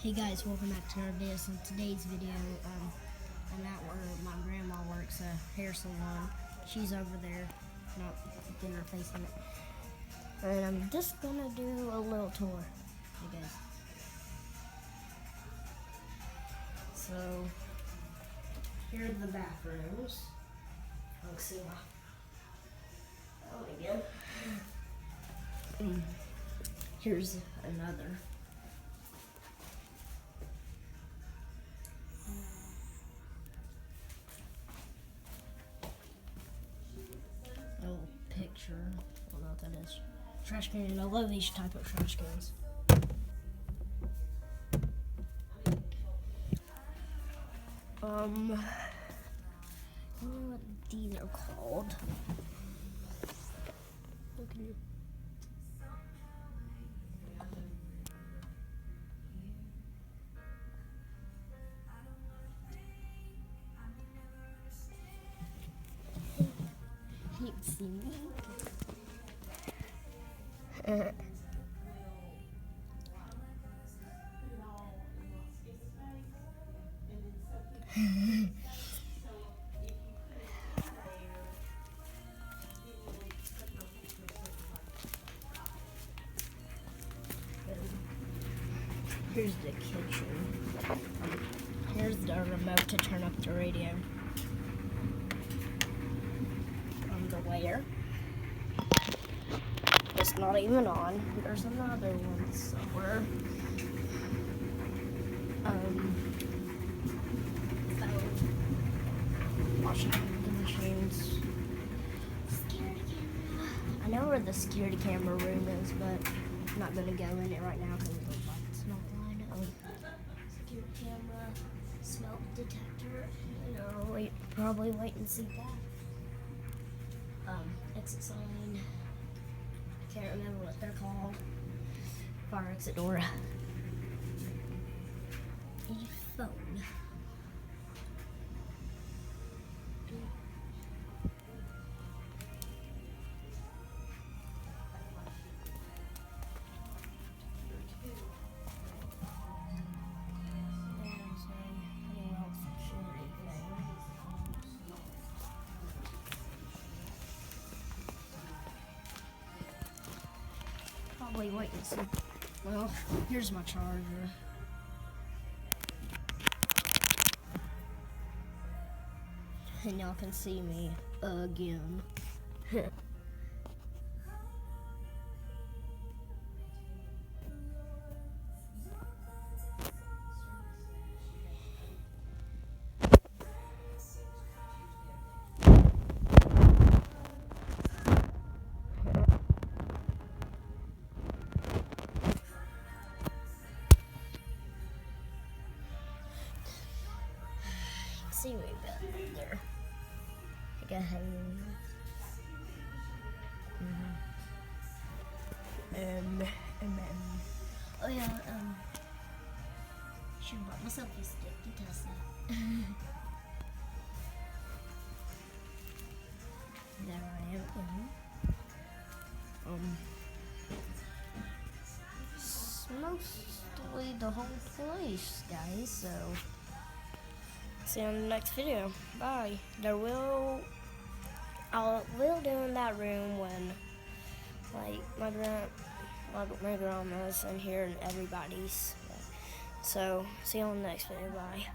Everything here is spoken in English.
Hey guys, welcome back to our video. So today's video, I'm at where my grandma works, a hair salon. She's over there, not dinner facing it. And I'm just gonna do a little tour, hey guys. So, here are the bathrooms. Let's see again. Here's another. Picture. I don't know what that is. Trash can. I love these type of trash cans. I don't know what these are called. Look at you. You can see me. Here's the kitchen. Here's the remote to turn up the radio. Underwear. It's not even on. There's another one somewhere. Washing the machines. Security camera. I know where the security camera room is, but I'm not gonna go in it right now because the light's not lined up. Security camera, smoke detector. Probably wait and see that. Exit sign. I can't remember what they're called. Fire exit door. A phone. Probably wait and see. Well, here's my charger. And y'all can see me again. See me better. I got and then oh yeah, should have brought my selfie stick to test it. There I am. It's mostly the whole place, guys. So see you on the next video. Bye. I will do in that room when like my grandma's in here and everybody's. So see you on the next video. Bye.